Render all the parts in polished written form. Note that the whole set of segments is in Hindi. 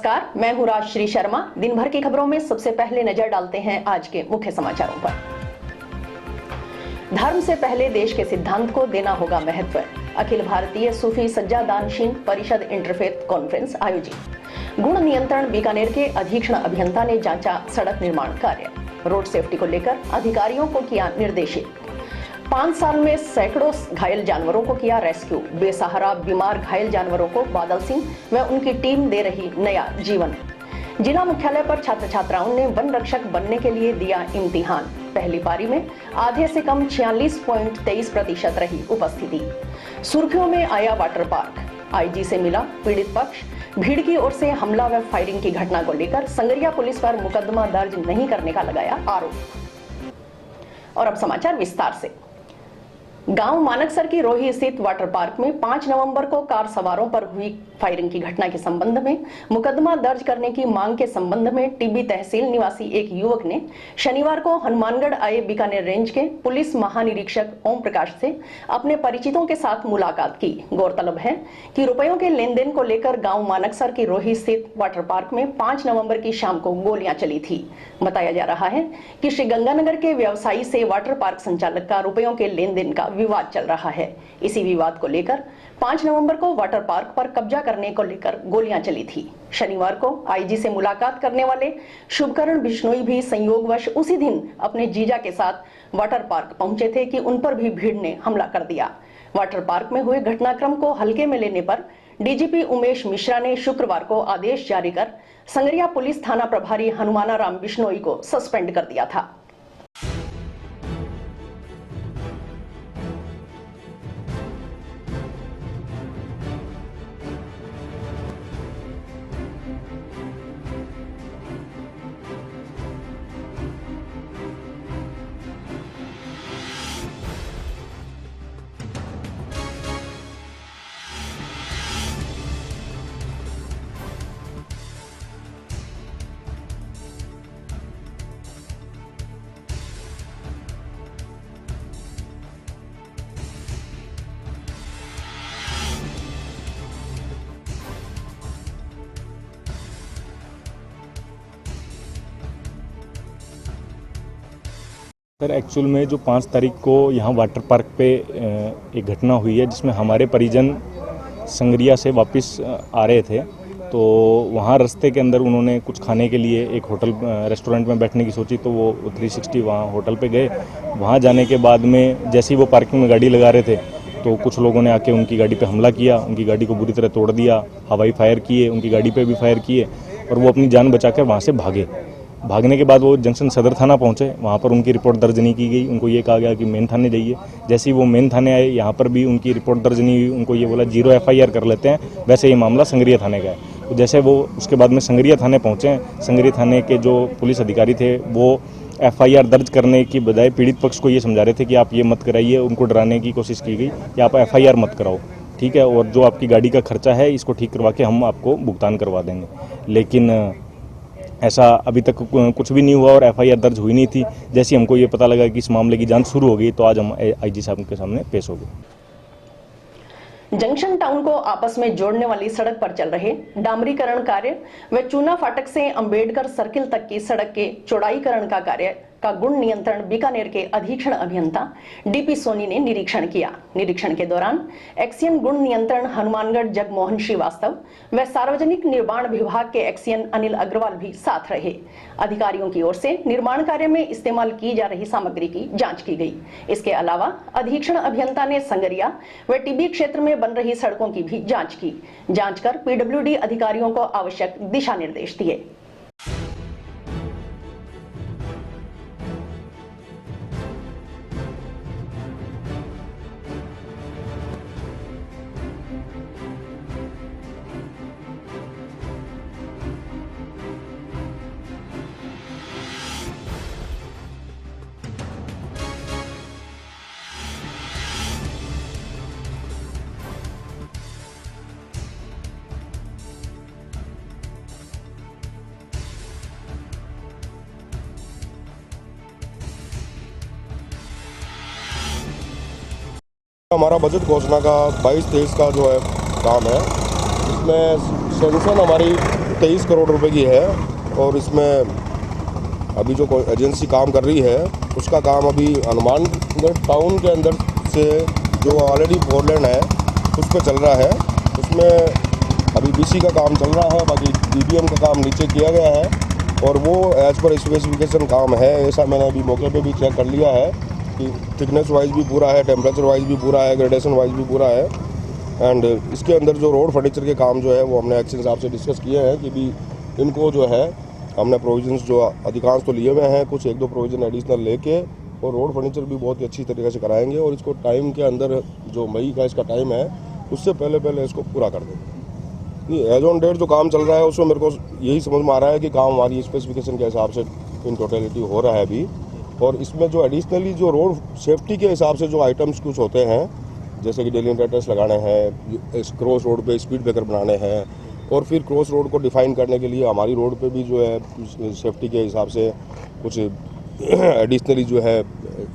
नमस्कार, मैं हूं राजश्री शर्मा। दिन भर की खबरों में सबसे पहले नजर डालते हैं आज के मुख्य समाचारों पर। धर्म से पहले देश के सिद्धांत को देना होगा महत्व। अखिल भारतीय सूफी सज्जादानशीन परिषद इंटरफेथ कॉन्फ्रेंस आयोजित। गुण नियंत्रण बीकानेर के अधीक्षण अभियंता ने जांचा सड़क निर्माण कार्य। रोड सेफ्टी को लेकर अधिकारियों को किया निर्देशित। 5 साल में सैकड़ों घायल जानवरों को किया रेस्क्यू। बेसहारा बीमार घायल जानवरों को बादल सिंह व उनकी टीम दे रही नया जीवन। जिला मुख्यालय पर छात्र छात्राओं ने वन रक्षक बनने के लिए दिया इम्तिहान। पहली पारी में आधे से कम 46.23% रही उपस्थिति। सुर्खियों में आया वाटर पार्क। आईजी से मिला पीड़ित पक्ष। भीड़ की ओर से हमला व फायरिंग की घटना को लेकर संगरिया पुलिस पर मुकदमा दर्ज नहीं करने का लगाया आरोप। और अब समाचार विस्तार से। गांव मानकसर की रोही स्थित वाटर पार्क में 5 नवंबर को कार सवारों पर हुई फायरिंग की घटना के संबंध में मुकदमा दर्ज करने की मांग के संबंध में टिब्बी तहसील निवासी एक युवक ने शनिवार को हनुमानगढ़ आए बीकानेर रेंज के पुलिस महानिरीक्षक ओम प्रकाश से अपने परिचितों के साथ मुलाकात की। गौरतलब है कि रुपयों के लेन देन को लेकर गांव मानकसर की रोही स्थित वाटर पार्क में 5 नवंबर की शाम को गोलियां चली थी। बताया जा रहा है कि श्रीगंगानगर के व्यवसायी से वाटर पार्क संचालक का रुपयों के लेन देन का विवाद चल रहा है। इसी विवाद को लेकर 5 नवंबर को वाटर पार्क पर कब्जा करने को लेकर गोलियां चली थी। शनिवार को आईजी से मुलाकात करने वाले शुभकरण बिश्नोई भी संयोगवश उसी दिन अपने जीजा के साथ वाटर पार्क पहुंचे थे कि उन पर भी भीड़ ने हमला कर दिया। वाटर पार्क में हुए घटनाक्रम को हल्के में लेने पर डीजीपी उमेश मिश्रा ने शुक्रवार को आदेश जारी कर संगरिया पुलिस थाना प्रभारी हनुमानाराम बिश्नोई को सस्पेंड कर दिया था। सर एक्चुअल में जो 5 तारीख को यहाँ वाटर पार्क पे एक घटना हुई है जिसमें हमारे परिजन संगरिया से वापस आ रहे थे, तो वहाँ रास्ते के अंदर उन्होंने कुछ खाने के लिए एक होटल रेस्टोरेंट में बैठने की सोची, तो वो 360 वहाँ होटल पे गए। वहाँ जाने के बाद में जैसे ही वो पार्किंग में गाड़ी लगा रहे थे तो कुछ लोगों ने आके उनकी गाड़ी पे हमला किया, उनकी गाड़ी को बुरी तरह तोड़ दिया, हवाई फायर किए, उनकी गाड़ी पे भी फायर किए और वो अपनी जान बचाकर वहाँ से भागे। भागने के बाद वो जंक्शन सदर थाना पहुंचे, वहाँ पर उनकी रिपोर्ट दर्ज नहीं की गई। उनको ये कहा गया कि मेन थाने जाइए। जैसे ही वो मेन थाने आए, यहाँ पर भी उनकी रिपोर्ट दर्ज नहीं हुई। उनको ये बोला 0 FIR कर लेते हैं, वैसे ये मामला संगरिया थाने का है। तो जैसे वो उसके बाद में संगरिया थाने पहुँचे, संगरिया थाने के जो पुलिस अधिकारी थे वो FIR दर्ज करने की बजाय पीड़ित पक्ष को ये समझा रहे थे कि आप ये मत कराइए। उनको डराने की कोशिश की गई कि आप FIR मत कराओ, ठीक है, और जो आपकी गाड़ी का खर्चा है इसको ठीक करवा के हम आपको भुगतान करवा देंगे। लेकिन ऐसा अभी तक कुछ भी नहीं हुआ और FIR दर्ज हुई नहीं थी। जैसे हमको ये पता लगा कि इस मामले की जांच शुरू हो गई तो आज हम IG साहब के सामने पेश हो गए। जंक्शन टाउन को आपस में जोड़ने वाली सड़क पर चल रहे डामरीकरण कार्य व चूना फाटक से अंबेडकर सर्किल तक की सड़क के चौड़ाईकरण का कार्य का गुण नियंत्रण बीकानेर के अधीक्षण अभियंता DP सोनी ने निरीक्षण किया। निरीक्षण के दौरान एक्सियन गुण नियंत्रण हनुमानगढ़ जगमोहन श्रीवास्तव व सार्वजनिक निर्माण विभाग के एक्सियन अनिल अग्रवाल भी साथ रहे। अधिकारियों की ओर से निर्माण कार्य में इस्तेमाल की जा रही सामग्री की जांच की गई। इसके अलावा अधीक्षण अभियंता ने संगरिया व टिब्बी क्षेत्र में बन रही सड़कों की भी जांच की। जांच कर PWD अधिकारियों को आवश्यक दिशा निर्देश दिए। हमारा बजट घोषणा का 22-23 का जो है काम है, इसमें सेंक्शन हमारी 23 करोड़ रुपए की है और इसमें अभी जो एजेंसी काम कर रही है उसका काम अभी हनुमानगढ़ टाउन के अंदर से जो ऑलरेडी 4 लेन है उस पर चल रहा है। उसमें अभी बीसी का काम चल रहा है, बाकी डीबीएम का काम नीचे किया गया है और वो एज पर स्पेसिफिकेशन काम है। ऐसा मैंने अभी मौके पे भी चेक कर लिया है कि थिकनेस वाइज भी पूरा है, टेम्परेचर वाइज भी पूरा है, ग्रेडेशन वाइज भी पूरा है। एंड इसके अंदर जो रोड फर्नीचर के काम जो है वो हमने एक्शन साहब से डिस्कस किए हैं कि भी इनको जो है हमने प्रोविजंस जो अधिकांश तो लिए हुए हैं, कुछ 1-2 प्रोविजन एडिशनल लेके और रोड फर्नीचर भी बहुत ही अच्छी तरीके से कराएंगे और इसको टाइम के अंदर जो मई का इसका टाइम है उससे पहले इसको पूरा कर देंगे। एज ऑन डेट जो काम चल रहा है उसमें मेरे को यही समझ में आ रहा है कि काम हमारी स्पेसिफिकेशन के हिसाब से इन टोटलिटी हो रहा है अभी। और इसमें जो एडिशनली जो रोड सेफ्टी के हिसाब से जो आइटम्स कुछ होते हैं, जैसे कि डेलिमिटेटर्स लगाने हैं, क्रॉस रोड पे स्पीड ब्रेकर बनाने हैं और फिर क्रॉस रोड को डिफाइन करने के लिए हमारी रोड पे भी जो है सेफ्टी के हिसाब से कुछ एडिशनली जो है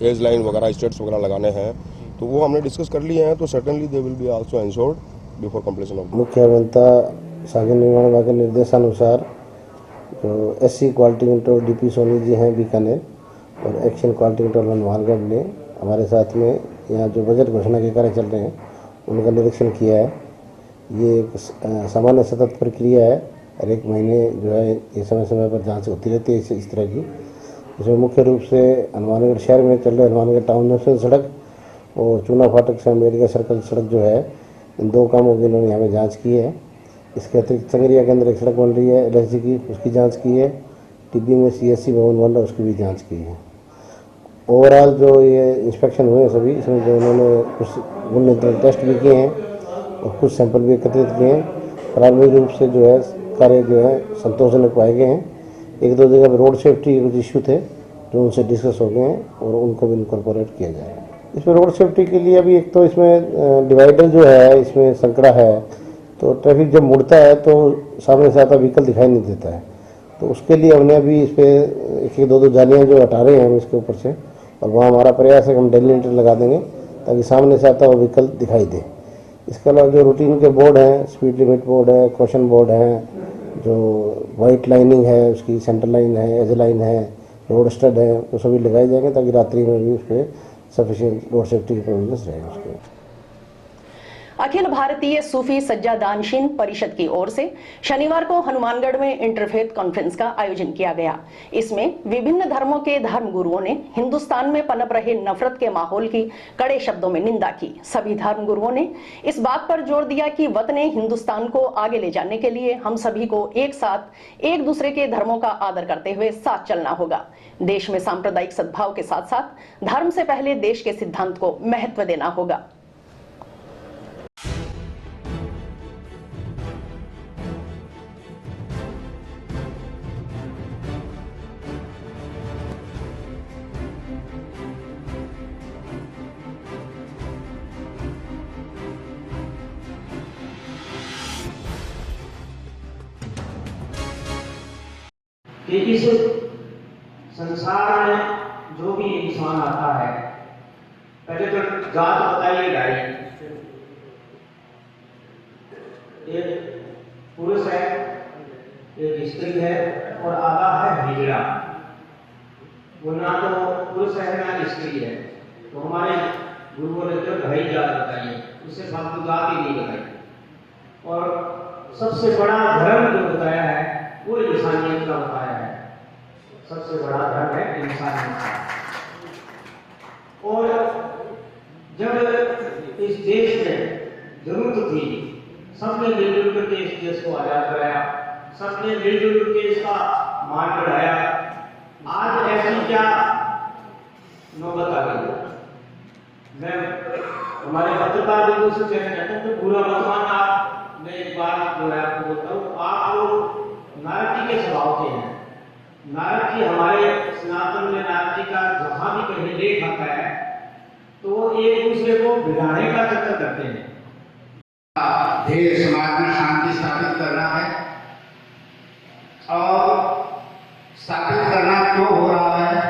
एज लाइन वगैरह स्टेट्स वगैरह लगाने हैं, तो वो हमने डिस्कस कर लिए हैं। तो certainly they will be also insured before completion of. मुख्य अभियंता सागर निर्माण विभाग के निर्देशानुसार जो SC quality control DP Soni ji हैं बीकानेर और एक्शन क्वालिटी कंट्रोल हनुमानगढ़ ने हमारे साथ में यहाँ जो बजट घोषणा के कार्य चल रहे हैं उनका निरीक्षण किया है। ये एक सामान्य सतत प्रक्रिया है, हर एक महीने जो है ये समय समय पर जांच होती रहती है इस तरह की। इसमें मुख्य रूप से हनुमानगढ़ शहर में चल रहे हनुमानगढ़ टाउन नेशनल सड़क और चूना फाटक से अम्बेडकर सर्कल सड़क जो है, इन 2 कामों की इन्होंने यहाँ पे जाँच की है। इसके अतिरिक्त संगरिया के अंदर एक सड़क बन रही है LSG की, उसकी जाँच की है। टिब्बी में CSC भवन बन रहा है, उसकी भी जाँच की है। ओवरऑल जो ये इंस्पेक्शन हुए सभी, इसमें जो उन्होंने कुछ गुण नियंत्रण टेस्ट भी किए हैं और कुछ सैंपल भी एकत्रित किए हैं। प्रारंभिक रूप से जो है कार्य जो है संतोषजनक पाए गए हैं। 1-2 जगह पर रोड सेफ्टी के कुछ इश्यू थे जो उनसे डिस्कस हो गए हैं और उनको भी इनकॉर्पोरेट किया जाएगा। इसमें रोड सेफ्टी के लिए अभी एक तो इसमें डिवाइडर जो है इसमें संकड़ा है, तो ट्रैफिक जब मुड़ता है तो सामने से आता व्हीकल दिखाई नहीं देता है, तो उसके लिए हमने अभी इस पर 1-2 जालियाँ जो हटा रहे हैं हम इसके ऊपर से, और वहाँ हमारा प्रयास है कि हम डेलीमीटर लगा देंगे ताकि सामने से आता वो व्हीकल दिखाई दे। इसके अलावा जो रूटीन के बोर्ड हैं, स्पीड लिमिट बोर्ड है, कॉशन बोर्ड है, जो वाइट लाइनिंग है उसकी सेंटर लाइन है, एज लाइन है, रोड स्टड है, वो सभी लगाए जाएंगे ताकि रात्रि में भी उस पर सफिशिएंट रोड सेफ्टी के प्रोविजंस रहेंगे उसके। अखिल भारतीय सूफी सज्जादानशीन परिषद की ओर से शनिवार को हनुमानगढ़ में इंटरफेथ कॉन्फ्रेंस का आयोजन किया गया। इसमें विभिन्न धर्मों के धर्म गुरुओं ने हिंदुस्तान में पनप रहे नफरत के माहौल की कड़े शब्दों में निंदा की। सभी धर्म गुरुओं ने इस बात पर जोर दिया कि वतने हिंदुस्तान को आगे ले जाने के लिए हम सभी को एक साथ एक दूसरे के धर्मों का आदर करते हुए साथ चलना होगा। देश में सांप्रदायिक सद्भाव के साथ साथ धर्म से पहले देश के सिद्धांत को महत्व देना होगा। कि इस संसार में जो भी इंसान आता है, पहले तो जात बताइए गाड़ी, एक पुरुष है, एक स्त्री है और आधा है हिजड़ा। वो ना तो पुरुष है ना स्त्री है, तो हमारे गुरुओं ने तो भाई जात बताइए, उससे फालतू जात ही नहीं बताई। और सबसे बड़ा धर्म जो बताया है वो इंसानियत का बताया है। सबसे बड़ा धर्म है इंसानियत का। और जब इस देश में जरूरत थी, सबने मिलजुल करके इस देश को आजाद कराया, सबने मिलजुल करके इसका मान बढ़ाया। आज ऐसी क्या नौबत आ गई? मैं हमारे पत्रकार लोगों से कहना चाहता हूँ कि बुरा मत मानना। मैं एक बात जो है आपको बोलता हूँ, आप लोग नारद जी के स्वभाव के हैं। नारद जी हमारे सनातन में नारद जी का जहां भी कहीं लेख आता है तो वो एक दूसरे को बिगाड़ने का चक्कर करते हैं। ध्येय समाज में शांति स्थापित करना है, और स्थापित करना क्यों हो रहा है?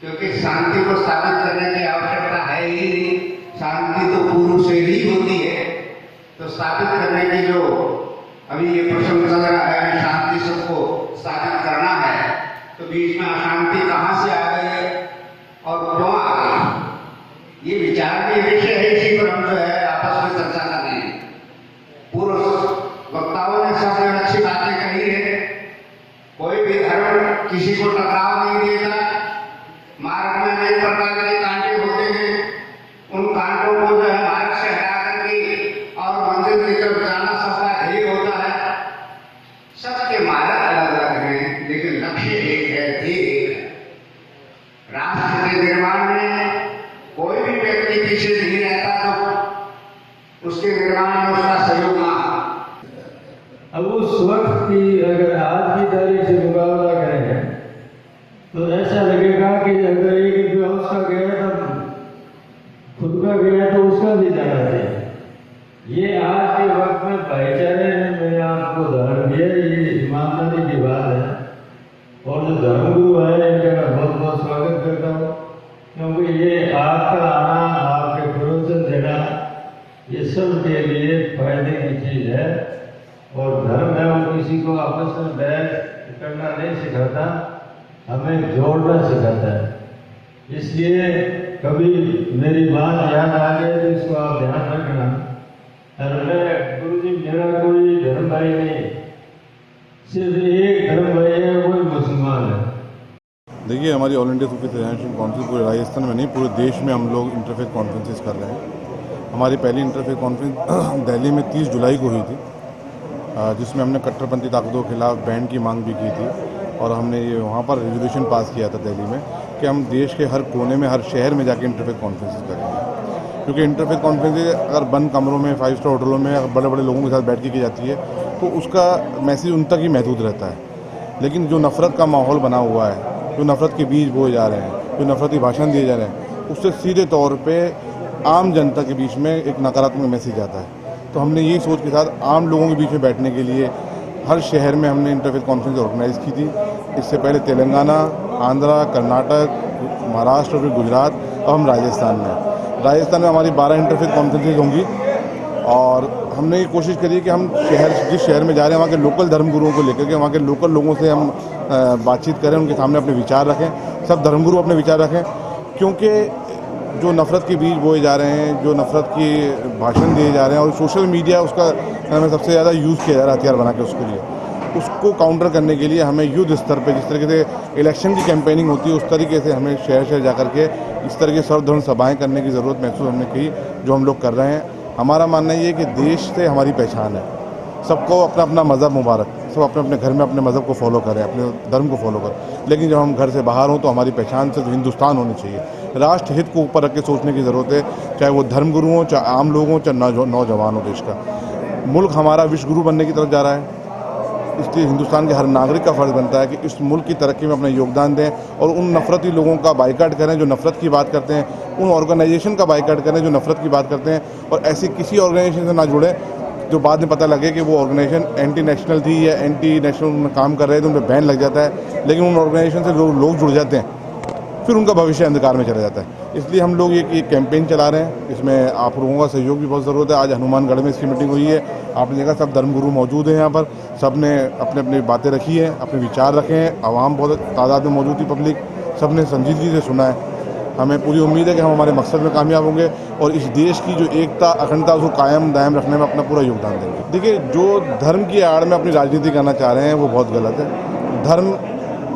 क्योंकि शांति को स्थापित करने की आवश्यकता है ही नहीं, शांति तो पूर्व से ही होती है। तो स्थापित करने की जो अभी ये प्रसंग चल रहा है, शांति सबको स्थापित करना है, तो बीच में अशांति कहाँ से आ गई और क्यों आ गई, ये विचार के विषय है। इसी पर हम जो है आपस में चर्चा कर रहे हैं। पूर्व वक्ताओं ने सबने अच्छी बातें कही है। कोई भी धर्म किसी को टकराव नहीं देगा। मार्ग में अनेक प्रकार के कांटे होते हैं, उन कांटों को जो है मार्ग से हटा करके और मंदिर की तरफ जाना सबका ध्येय होता है। सबके मार्ग अलग अलग हैं, लेकिन लक्ष्य एक है, ध्येय एक है। राष्ट्र के निर्माण में कोई भी व्यक्ति पीछे नहीं रहता, तो उसके निर्माण में उसका सहयोग ना। अब उस वक्त की अगर आज की तारीख से मुकाबला करें तो ऐसा लगेगा कि अगर एक व्यवस्था उसका गया तब खुद का गया तो उसका भी जाना चाहिए। ये आज के वक्त में भाईचारे में मैं आपको उदाहरण दिया, ये ईमानदारी की बात है। और जो धर्मगुरु है इनका मैं बहुत बहुत स्वागत करता हूँ, क्योंकि ये आपका आना, आपके प्रवचन देना, ये सब के लिए फायदे की चीज़ है। और धर्म है वो किसी को आपस में बैर करना नहीं सिखाता, हमें जोड़ना सिखाता है। इसलिए कभी मेरी बात याद आ जाए तो इसको आप ध्यान रखना। और मैं गुरुजी मेरा कोई धर्म भाई नहीं, सिर्फ एक धर्म भाई है, वही मुसलमान है। देखिए, हमारी ऑल इंडिया सूफी इंटरनेशनल काउंसिल पूरे राजस्थान में नहीं, पूरे देश में हम लोग इंटरफेथ कॉन्फ्रेंसेस कर रहे हैं। हमारी पहली इंटरफेथ कॉन्फ्रेंस दिल्ली में 30 जुलाई को हुई थी, जिसमें हमने कट्टरपंथी ताकतों के खिलाफ बैन की मांग भी की थी। और हमने ये वहाँ पर रेजोल्यूशन पास किया था दिल्ली में कि हम देश के हर कोने में, हर शहर में जाके इंटरफेथ कॉन्फ्रेंसेस करेंगे। क्योंकि इंटरफेथ कॉन्फ्रेंसेस अगर बंद कमरों में, 5 स्टार होटलों में अगर बड़े बड़े लोगों के साथ बैठ के की जाती है तो उसका मैसेज उन तक ही महदूद रहता है। लेकिन जो नफ़रत का माहौल बना हुआ है, जो नफ़रत के बीज बोए जा रहे हैं, जो नफ़रती भाषण दिए जा रहे हैं, उससे सीधे तौर पर आम जनता के बीच में एक नकारात्मक मैसेज आता है। तो हमने यही सोच के साथ आम लोगों के बीच में बैठने के लिए हर शहर में हमने इंटरफेथ कॉन्फ्रेंस ऑर्गेनाइज़ की थी। इससे पहले तेलंगाना, आंध्रा, कर्नाटक, महाराष्ट्र और फिर गुजरात, अब हम राजस्थान में। राजस्थान में हमारी 12 इंटरफेथ कॉन्फ्रेंसेज होंगी। और हमने ये कोशिश करी कि हम जिस शहर में जा रहे हैं वहाँ के लोकल धर्मगुरुओं को लेकर के, वहाँ के लोकल लोगों से हम बातचीत करें, उनके सामने अपने विचार रखें, सब धर्मगुरु अपने विचार रखें। क्योंकि जो नफ़रत के बीज बोए जा रहे हैं, जो नफ़रत के भाषण दिए जा रहे हैं, और सोशल मीडिया उसका हमें सबसे ज़्यादा यूज़ किया जा रहा है हथियार बना के उसके लिए, उसको काउंटर करने के लिए हमें युद्ध स्तर पे, जिस तरीके से इलेक्शन की कैंपेनिंग होती है उस तरीके से हमें शहर शहर जा कर के इस तरह की सर्वधर्म सभाएँ करने की ज़रूरत महसूस हमने की, जो हम लोग कर रहे हैं। हमारा मानना ये है कि देश से हमारी पहचान है, सबको अपना अपना मज़हब मुबारक, सब अपने अपने घर में अपने मज़हब को फॉलो करें, अपने धर्म को फॉलो करें। लेकिन जब हम घर से बाहर हों तो हमारी पहचान सिर्फ हिंदुस्तान होनी चाहिए। राष्ट्र हित को ऊपर रख के सोचने की ज़रूरत है, चाहे वो धर्मगुरु हों, चाहे आम लोग हों, चाहे नौजवान हो। देश का मुल्क हमारा विश्व गुरु बनने की तरफ जा रहा है, इसलिए हिंदुस्तान के हर नागरिक का फ़र्ज़ बनता है कि इस मुल्क की तरक्की में अपना योगदान दें और उन नफ़रती लोगों का बाइकाट करें जो नफ़रत की बात करते हैं, उन ऑर्गेनाइजेशन का बाइकाट करें जो नफ़रत की बात करते हैं, और ऐसी किसी ऑर्गेनाइजेशन से ना जुड़ें जो बाद में पता लगे कि वो ऑर्गेनाइजेशन एंटी नेशनल थी या एंटी नेशनल में काम कर रहे थे, उन पर बैन लग जाता है। लेकिन उन ऑर्गेनाइजेशन से लोग जुड़ जाते हैं, फिर उनका भविष्य अंधकार में चला जाता है। इसलिए हम लोग ये कैंपेन चला रहे हैं, इसमें आप लोगों का सहयोग भी बहुत ज़रूरत है। आज हनुमानगढ़ में इसकी मीटिंग हुई है, आपने देखा सब धर्मगुरु मौजूद हैं यहाँ पर, सब ने अपने अपनी बातें रखी हैं, अपने विचार रखे हैं। आवाम बहुत तादाद में मौजूद थी, पब्लिक सब ने संजीदगी से सुना है। हमें पूरी उम्मीद है कि हम हमारे मकसद में कामयाब होंगे और इस देश की जो एकता, अखंडता, उसको कायम दायम रखने में अपना पूरा योगदान देंगे। देखिए, जो धर्म की आड़ में अपनी राजनीति करना चाह रहे हैं वो बहुत गलत है। धर्म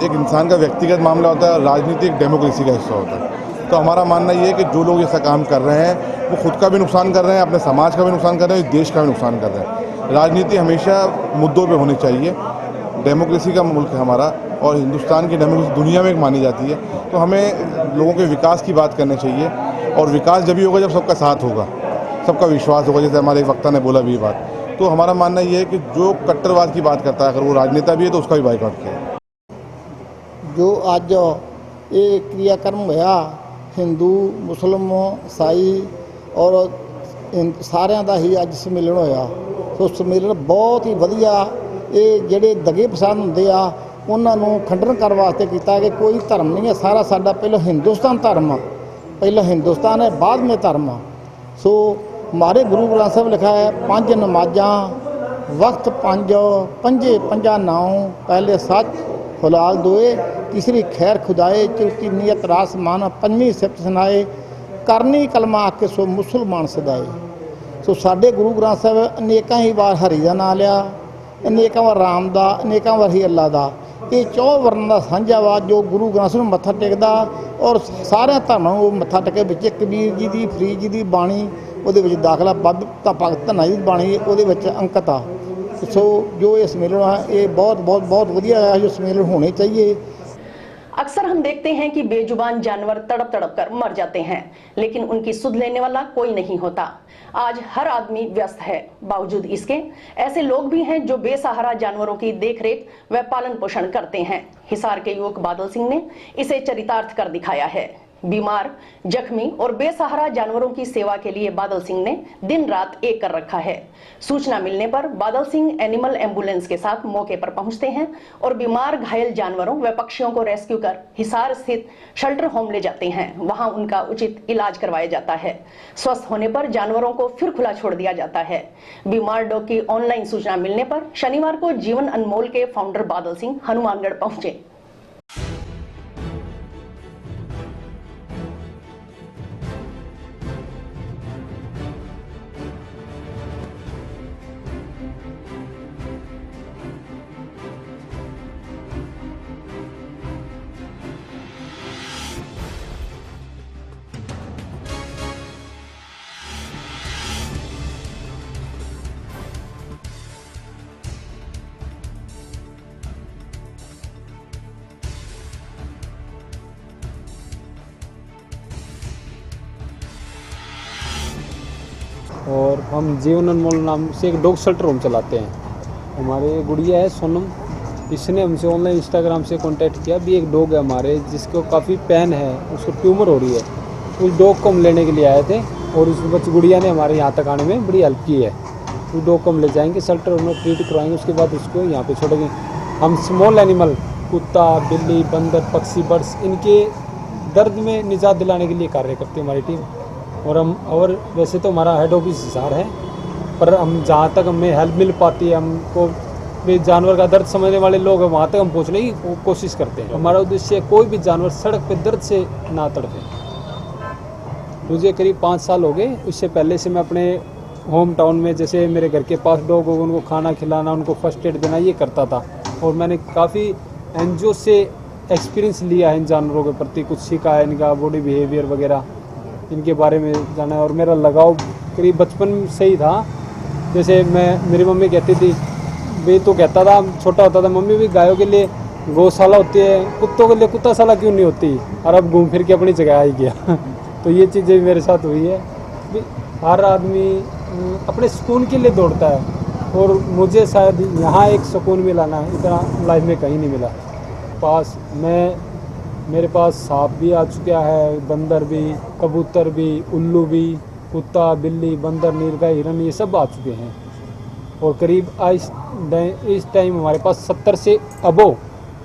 एक इंसान का व्यक्तिगत मामला होता है, राजनीति एक डेमोक्रेसी का हिस्सा होता है। तो हमारा मानना ये है कि जो लोग ऐसा काम कर रहे हैं वो खुद का भी नुकसान कर रहे हैं, अपने समाज का भी नुकसान कर रहे हैं, देश का भी नुकसान कर रहे हैं। राजनीति हमेशा मुद्दों पे होनी चाहिए। डेमोक्रेसी का मुल्क है हमारा, और हिंदुस्तान की डेमोक्रेसी दुनिया में एक मानी जाती है। तो हमें लोगों के विकास की बात करनी चाहिए, और विकास जब भी होगा जब सबका साथ होगा, सबका विश्वास होगा। जैसे हमारे एक वक्ता ने बोला भी ये बात, तो हमारा मानना ये है कि जो कट्टरवाद की बात करता है, अगर वो राजनेता भी है तो उसका भी बाइकआउट किया। जो अज ये क्रियाक्रम होया हिंदू, मुस्लिम, ईसाई और सारिਆਂ ਦਾ ही अज सम्मेलन होया। तो सम्मेलन बहुत ही वधिया, ये ਜਿਹੜੇ दगे पसंद ਹੁੰਦੇ ਆ ਉਹਨਾਂ ਨੂੰ खंडन करने वास्ते किया कि कोई धर्म नहीं है, सारा साडा पहले हिंदुस्तान धर्म, पहले हिंदुस्तान है बाद में धर्म। सो हमारे गुरु ग्रंथ साहब लिखा है 5 नमाज़ां वक्त पंज पंजे पंजा नाव पहले सच हुलाल दोए तीसरी खैर खुदाए चौथी नियत रास मान पंजवीं सिफत सुनाए करनी कलमा आके सो मुसलमान सदाए। सो साडे गुरु ग्रंथ साहब अनेकां ही वार हरि का नाम लिया, अनेकां वार राम का, अनेकां वार ही अल्लाह का। ये 4 वर्ण का साझा वा जो गुरु ग्रंथ साहब मत्था टेकदा और सारे धर्मां नूं मत्था टेके विच कबीर जी की फरीद जी की बाणी ਉਹਦੇ ਵਿੱਚ दाखला बद भगत धन्ना जी बाणी ਉਹਦੇ ਵਿੱਚ अंकित आ। सो जो ये सम्मेलन है ये बहुत वधिया है, जो सम्मेलन होने चाहिए। अक्सर हम देखते हैं कि बेजुबान जानवर तड़प तड़प कर मर जाते हैं, लेकिन उनकी सुध लेने वाला कोई नहीं होता। आज हर आदमी व्यस्त है, बावजूद इसके ऐसे लोग भी हैं जो बेसहारा जानवरों की देखरेख व पालन पोषण करते हैं। हिसार के युवक बादल सिंह ने इसे चरितार्थ कर दिखाया है। बीमार, जख्मी और बेसहारा जानवरों की सेवा के लिए बादल सिंह ने दिन रात एक कर रखा है। सूचना मिलने पर बादल सिंह एनिमल एम्बुलेंस के साथ मौके पर पहुंचते हैं और बीमार घायल जानवरों व पक्षियों को रेस्क्यू कर हिसार स्थित शेल्टर होम ले जाते हैं। वहां उनका उचित इलाज करवाया जाता है। स्वस्थ होने पर जानवरों को फिर खुला छोड़ दिया जाता है। बीमार डॉग की ऑनलाइन सूचना मिलने पर शनिवार को जीवन अनमोल के फाउंडर बादल सिंह हनुमानगढ़ पहुंचे। और हम जीवन अनमोल नाम से एक डॉग शेल्टर होम चलाते हैं। हमारे गुड़िया है सोनम, इसने हमसे ऑनलाइन इंस्टाग्राम से कांटेक्ट किया। भी एक डॉग है हमारे जिसको काफ़ी पेन है, उसको ट्यूमर हो रही है। उस डॉग को हम लेने के लिए आए थे और उस बच्ची गुड़िया ने हमारे यहाँ तक आने में बड़ी हेल्प की है। उस डॉग को हम ले जाएंगे शेल्टर, उन्हें ट्रीट करवाएंगे, उसके बाद उसको यहाँ पे छोड़ेंगे। हम स्मॉल एनिमल कुत्ता, बिल्ली, बंदर, पक्षी, बर्ड्स, इनके दर्द में निजात दिलाने के लिए कार्य करती है हमारी टीम। और वैसे तो हमारा हेड ऑफिस हिसार है, पर हम जहाँ तक हमें हेल्प मिल पाती है, हमको भी जानवर का दर्द समझने वाले लोग हैं वहाँ तक हम पहुँचने की कोशिश करते हैं। हमारा उद्देश्य कोई भी जानवर सड़क पे दर्द से ना तड़पे। मुझे करीब 5 साल हो गए। उससे पहले से मैं अपने होम टाउन में, जैसे मेरे घर के पास डॉग हो, उनको खाना खिलाना, उनको फर्स्ट एड देना, ये करता था। और मैंने काफ़ी एनजीओ से एक्सपीरियंस लिया है इन जानवरों के प्रति, कुछ सीखा है, इनका बॉडी बिहेवियर वगैरह इनके बारे में जाना है। और मेरा लगाव करीब बचपन से ही था। जैसे मेरी मम्मी कहती थी, वे तो कहता था छोटा होता था, मम्मी भी गायों के लिए गौशाला होती है, कुत्तों के लिए कुत्ताशाला क्यों नहीं होती। और अब घूम फिर के अपनी जगह आ ही गया। तो ये चीज़ें भी मेरे साथ हुई है। हर आदमी अपने सुकून के लिए दौड़ता है और मुझे शायद यहाँ एक सुकून मिला ना, इतना लाइफ में कहीं नहीं मिला। मेरे पास सांप भी आ चुका है, बंदर भी, कबूतर भी, उल्लू भी, कुत्ता, बिल्ली, बंदर, नीलगाय, हिरन, ये सब आ चुके हैं। और करीब इस टाइम हमारे पास 70 से अबो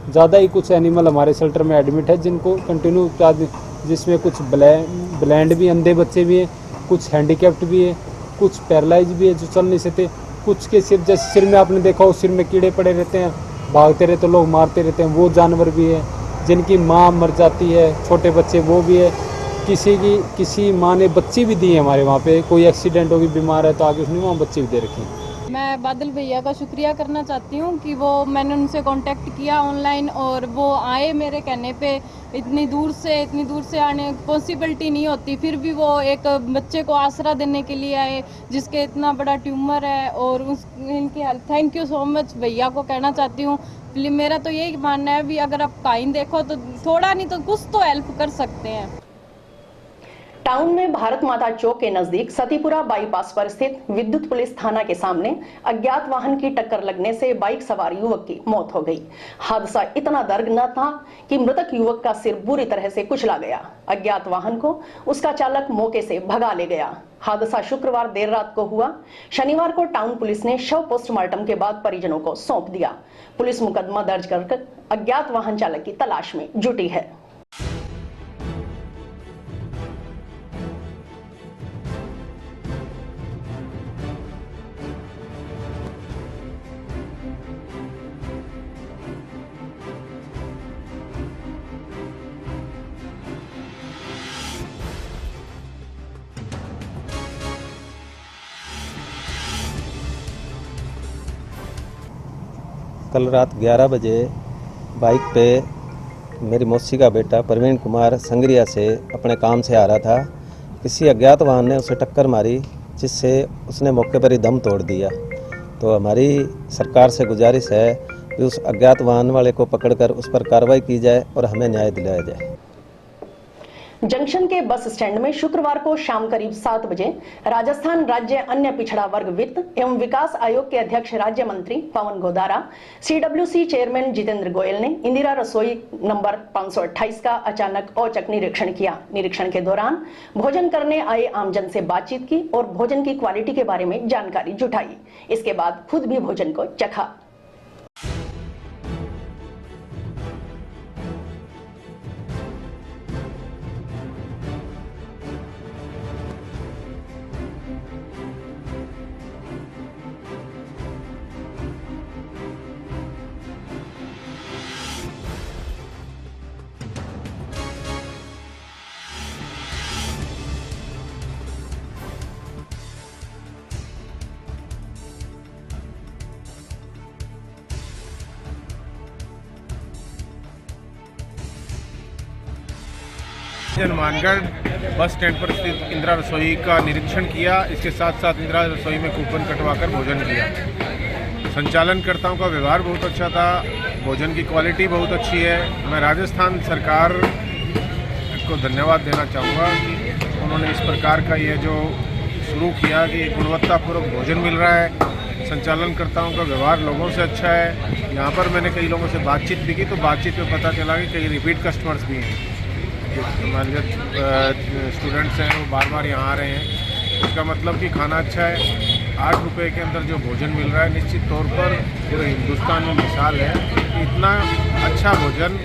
ज़्यादा ही कुछ एनिमल हमारे शेल्टर में एडमिट है, जिनको कंटिन्यू चार्ज, जिसमें कुछ ब्लाइंड भी, अंधे बच्चे भी हैं, कुछ हैंडीकैप्ड भी है, कुछ पैरालाइज भी है जो चल नहीं सकते, कुछ के सिर, जैसे सिर में आपने देखा हो, सिर में कीड़े पड़े रहते हैं, भागते रहते लोग मारते रहते हैं, वो जानवर भी है। जिनकी माँ मर जाती है, छोटे बच्चे, वो भी है। किसी माँ ने बच्चे भी दिए हमारे वहाँ पे, कोई एक्सीडेंट होगी, बीमार है तो आगे उसने वहाँ बच्चे भी दे रखे हैं। मैं बादल भैया का शुक्रिया करना चाहती हूँ कि मैंने उनसे कांटेक्ट किया ऑनलाइन और वो आए मेरे कहने पे। इतनी दूर से आने पॉसिबिलिटी नहीं होती, फिर भी वो एक बच्चे को आसरा देने के लिए आए जिसके इतना बड़ा ट्यूमर है। और इनकी help, thank you so much भैया को कहना चाहती हूँ। मेरा तो यही मानना है भी अगर आप कहीं देखो तो थोड़ा नहीं तो कुछ तो हेल्प कर सकते हैं। टाउन में भारत माता चौक के नजदीक सतीपुरा बाईपास पर स्थित विद्युत पुलिस थाना के सामने अज्ञात वाहन की टक्कर लगने से बाइक सवार युवक की मौत हो गई। हादसा इतना दर्दनाक था कि मृतक युवक का सिर बुरी तरह से कुचला गया। अज्ञात वाहन को उसका चालक मौके से भगा ले गया। हादसा शुक्रवार देर रात को हुआ। शनिवार को टाउन पुलिस ने शव पोस्टमार्टम के बाद परिजनों को सौंप दिया। पुलिस मुकदमा दर्ज कर अज्ञात वाहन चालक की तलाश में जुटी है। कल रात 11 बजे बाइक पे मेरी मौसी का बेटा प्रवीण कुमार संगरिया से अपने काम से आ रहा था। किसी अज्ञात वाहन ने उसे टक्कर मारी, जिससे उसने मौके पर ही दम तोड़ दिया। तो हमारी सरकार से गुजारिश है कि उस अज्ञात वाहन वाले को पकड़कर उस पर कार्रवाई की जाए और हमें न्याय दिलाया जाए। जंक्शन के बस स्टैंड में शुक्रवार को शाम करीब 7 बजे राजस्थान राज्य अन्य पिछड़ा वर्ग वित्त एवं विकास आयोग के अध्यक्ष राज्य मंत्री पवन गोदारा, CWC चेयरमैन जितेंद्र गोयल ने इंदिरा रसोई नंबर 528 का अचानक औचक निरीक्षण किया। निरीक्षण के दौरान भोजन करने आए आमजन से बातचीत की और भोजन की क्वालिटी के बारे में जानकारी जुटाई। इसके बाद खुद भी भोजन को चखा। मानगढ़ बस स्टैंड पर स्थित इंदिरा रसोई का निरीक्षण किया। इसके साथ साथ इंदिरा रसोई में कूपन कटवाकर भोजन किया। संचालनकर्ताओं का व्यवहार बहुत अच्छा था, भोजन की क्वालिटी बहुत अच्छी है। मैं राजस्थान सरकार को धन्यवाद देना चाहूँगा कि उन्होंने इस प्रकार का ये जो शुरू किया कि गुणवत्तापूर्वक भोजन मिल रहा है। संचालनकर्ताओं का व्यवहार लोगों से अच्छा है। यहाँ पर मैंने कई लोगों से बातचीत भी की, तो बातचीत में पता चला कि कई रिपीट कस्टमर्स भी हैं। हमारे जो स्टूडेंट्स हैं वो बार बार यहाँ आ रहे हैं। इसका मतलब कि खाना अच्छा है। 8 रुपये के अंदर जो भोजन मिल रहा है, निश्चित तौर पर पूरे हिंदुस्तान में मिसाल है कि इतना अच्छा भोजन,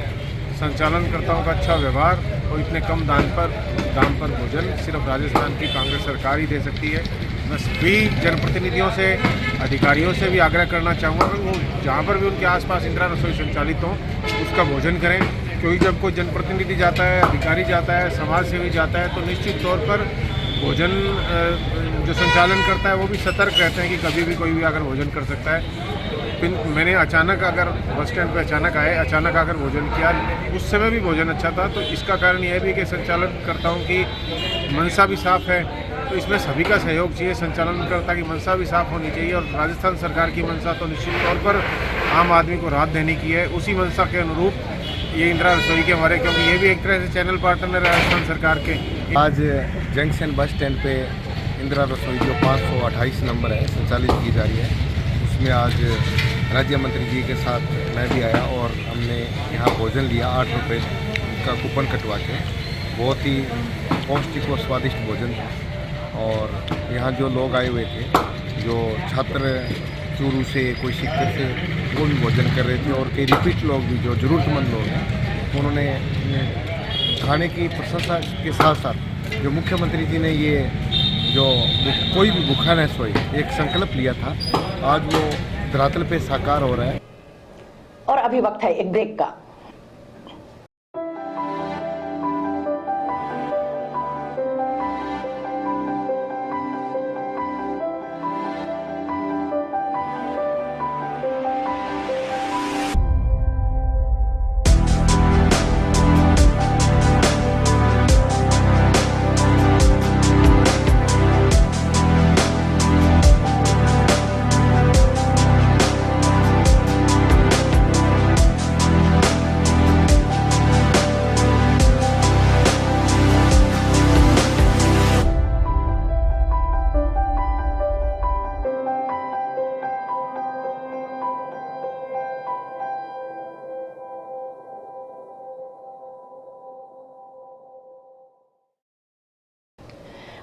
संचालनकर्ताओं का अच्छा व्यवहार और इतने कम दाम पर भोजन सिर्फ राजस्थान की कांग्रेस सरकार ही दे सकती है। मैं सभी जनप्रतिनिधियों से, अधिकारियों से भी आग्रह करना चाहूँगा कि वो जहाँ पर भी उनके आसपास इंदिरा रसोई संचालित हो उसका भोजन करें, क्योंकि जब कोई जनप्रतिनिधि जाता है, अधिकारी जाता है, समाज सेवी जाता है, तो निश्चित तौर पर भोजन जो संचालन करता है वो भी सतर्क रहते हैं कि कभी भी कोई भी आकर भोजन कर सकता है। मैंने अचानक अगर बस स्टैंड पे अचानक आकर भोजन किया, उस समय भी भोजन अच्छा था। तो इसका कारण यह भी कि संचालनकर्ताओं की मंशा भी साफ है, तो इसमें सभी का सहयोग चाहिए। संचालनकर्ता की मंशा भी साफ होनी चाहिए और राजस्थान सरकार की मंशा तो निश्चित तौर पर आम आदमी को राहत देने की है। उसी मंशा के अनुरूप ये इंदिरा रसोई के हमारे, क्योंकि ये भी एक तरह से चैनल पार्टनर है राजस्थान सरकार के। आज जंक्शन बस स्टैंड पे इंदिरा रसोई जो 528 नंबर है संचालित की जा रही है, उसमें आज राज्य मंत्री जी के साथ मैं भी आया और हमने यहाँ भोजन लिया। 8 रुपये का कूपन कटवा के बहुत ही पौष्टिक और स्वादिष्ट भोजन था। और यहाँ जो लोग आए हुए थे, जो छात्र चूरू से, कोई शिक्षक से, वो भी भोजन कर रहे थे और कई रिपीट लोग भी जो ज़रूरतमंद लोग हैं, उन्होंने खाने की प्रशंसा के साथ साथ जो मुख्यमंत्री जी ने ये जो कोई भी भूखा न सोए एक संकल्प लिया था, आज वो धरातल पे साकार हो रहा है। और अभी वक्त है एक ब्रेक का।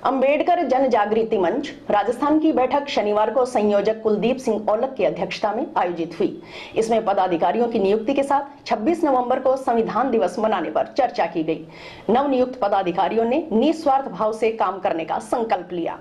अंबेडकर जन जागृति मंच राजस्थान की बैठक शनिवार को संयोजक कुलदीप सिंह औलख की अध्यक्षता में आयोजित हुई। इसमें पदाधिकारियों की नियुक्ति के साथ 26 नवंबर को संविधान दिवस मनाने पर चर्चा की गई। नवनियुक्त पदाधिकारियों ने निस्वार्थ भाव से काम करने का संकल्प लिया।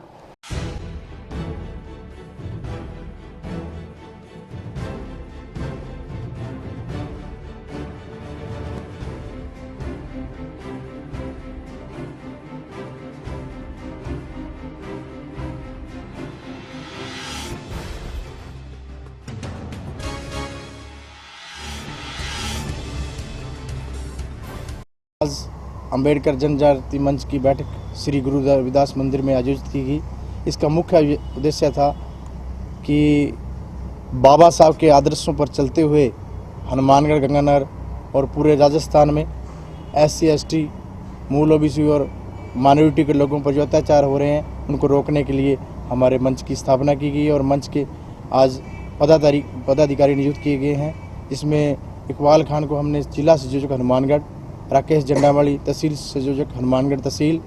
अंबेडकर जनजाति मंच की बैठक श्री गुरु रविदास मंदिर में आयोजित की गई। इसका मुख्य उद्देश्य था कि बाबा साहब के आदर्शों पर चलते हुए हनुमानगढ़, गंगानगर और पूरे राजस्थान में SC ST, मूल OBC और माइनॉरिटी के लोगों पर जो अत्याचार हो रहे हैं उनको रोकने के लिए हमारे मंच की स्थापना की गई और मंच के आज पदाधिकारी नियुक्त किए गए हैं, जिसमें इकबाल खान को हमने जिला संयोजक हनुमानगढ़, राकेश जंडावाली तहसील संयोजक हनुमानगढ़ तहसील,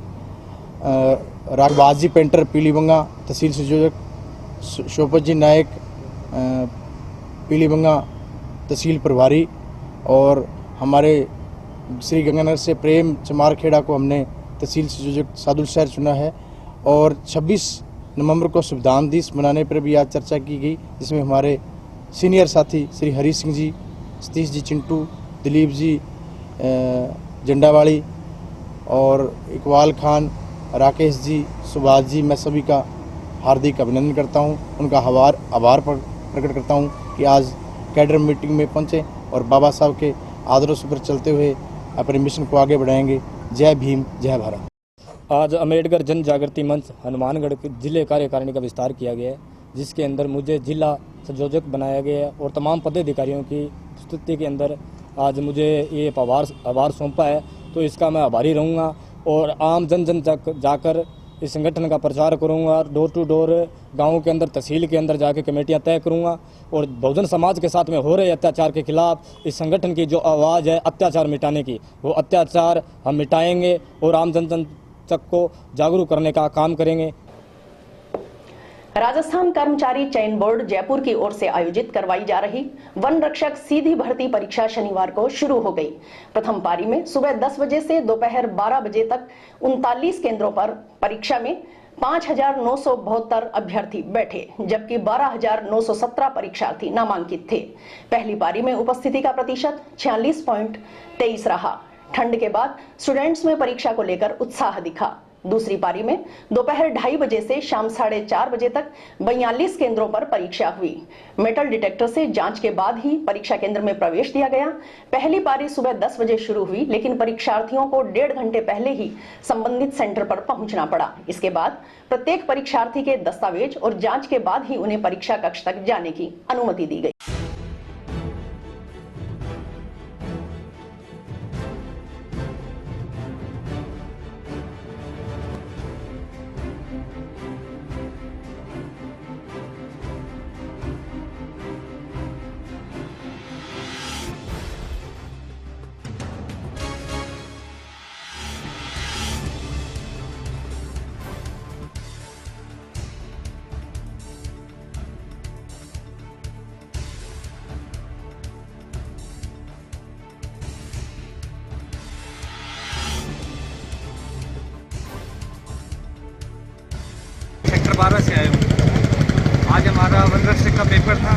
रागबाजी पेंटर पीलीबंगा तहसील संयोजक, शोपत जी नायक पीलीबंगा तहसील प्रभारी और हमारे श्री गंगानगर से प्रेम चमारखेड़ा को हमने तहसील संयोजक सादुल शहर चुना है। और 26 नवंबर को संविधान दिवस मनाने पर भी आज चर्चा की गई, जिसमें हमारे सीनियर साथी श्री हरी सिंह जी, सतीश जी चिंटू, दिलीप जी जंडावाली और इकबाल खान, राकेश जी, सुभाष जी, मैं सभी का हार्दिक अभिनंदन करता हूं, उनका आभार प्रकट करता हूं कि आज कैडर मीटिंग में पहुंचे और बाबा साहब के आदर्शों पर चलते हुए अपने मिशन को आगे बढ़ाएंगे। जय भीम, जय भारत। आज अम्बेडकर जन जागृति मंच हनुमानगढ़ के जिले कार्यकारिणी का विस्तार किया गया है, जिसके अंदर मुझे जिला संयोजक बनाया गया है और तमाम पदाधिकारियों की उपस्थिति के अंदर आज मुझे ये आभार सौंपा है, तो इसका मैं आभारी रहूँगा और आम जन तक जाकर इस संगठन का प्रचार करूंगा। डोर टू डोर गाँव के अंदर, तहसील के अंदर जाके कमेटियां तय करूंगा और बहुजन समाज के साथ में हो रहे अत्याचार के खिलाफ इस संगठन की जो आवाज़ है अत्याचार मिटाने की, वो अत्याचार हम मिटाएंगे और आम जन तक को जागरूक करने का काम करेंगे। राजस्थान कर्मचारी चयन बोर्ड जयपुर की ओर से आयोजित करवाई जा रही वन रक्षक सीधी भर्ती परीक्षा शनिवार को शुरू हो गई। प्रथम पारी में सुबह 10 बजे से दोपहर 12 बजे तक 39 केंद्रों पर परीक्षा में 5,972 अभ्यर्थी बैठे, जबकि 12,917 परीक्षार्थी नामांकित थे। पहली पारी में उपस्थिति का प्रतिशत 46.23 रहा। ठंड के बाद स्टूडेंट्स में परीक्षा को लेकर उत्साह दिखा। दूसरी पारी में दोपहर 2:30 बजे से शाम 4:30 बजे तक 42 केंद्रों पर परीक्षा हुई। मेटल डिटेक्टर से जांच के बाद ही परीक्षा केंद्र में प्रवेश दिया गया। पहली पारी सुबह 10 बजे शुरू हुई, लेकिन परीक्षार्थियों को 1.5 घंटे पहले ही संबंधित सेंटर पर पहुंचना पड़ा। इसके बाद प्रत्येक परीक्षार्थी के दस्तावेज और जांच के बाद ही उन्हें परीक्षा कक्ष तक जाने की अनुमति दी गई। सेक्टर 12 से आए हूँ। आज हमारा वन रक्षक का पेपर था।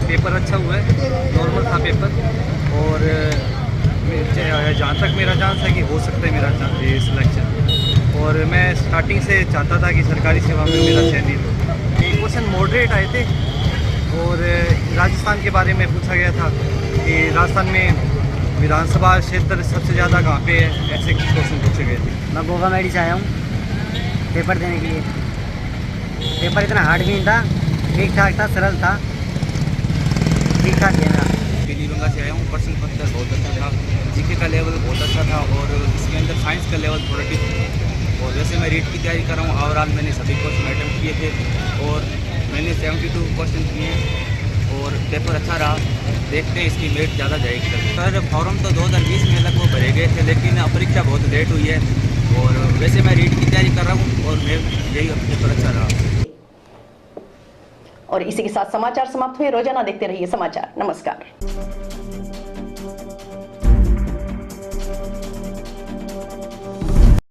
पेपर अच्छा हुआ है, नॉर्मल था पेपर और जहाँ तक मेरा चांस है कि हो सकता है मेरा ये सिलेक्शन। और मैं स्टार्टिंग से चाहता था कि सरकारी सेवा में मेरा चयनित हो। ये क्वेश्चन मॉडरेट आए थे और राजस्थान के बारे में पूछा गया था कि राजस्थान में विधानसभा क्षेत्र सबसे ज़्यादा कहाँ पे है, ऐसे क्वेश्चन पूछे गए थे। मैं गोगा मेडी से आया हूँ पेपर देने के लिए। पेपर इतना हार्ड भी नहीं था, ठीक ठाक था, सरल था, ठीक ठाक है। मेरा पीलीबंगा से आया हूँ। प्रश्न पत्र बहुत अच्छा था, जीके का लेवल बहुत अच्छा था और इसके अंदर साइंस का लेवल थोड़ा ठीक। और जैसे मैं रीट की तैयारी कर रहा हूँ, ओवरऑल मैंने सभी क्वेश्चन अटेम्प्ट किए थे और मैंने 72 क्वेश्चन किए और पेपर अच्छा रहा। देखते हैं इसकी मेरिट ज़्यादा जाएगी। सर फॉर्म तो 2020 में लगभग भरे गए थे, लेकिन परीक्षा बहुत लेट हुई है और वैसे मैं रीट की तैयारी कर रहा हूँ और मैं यही पेपर अच्छा रहा। और इसी के साथ समाचार समाप्त हुए। रोजाना देखते रहिए समाचार। नमस्कार।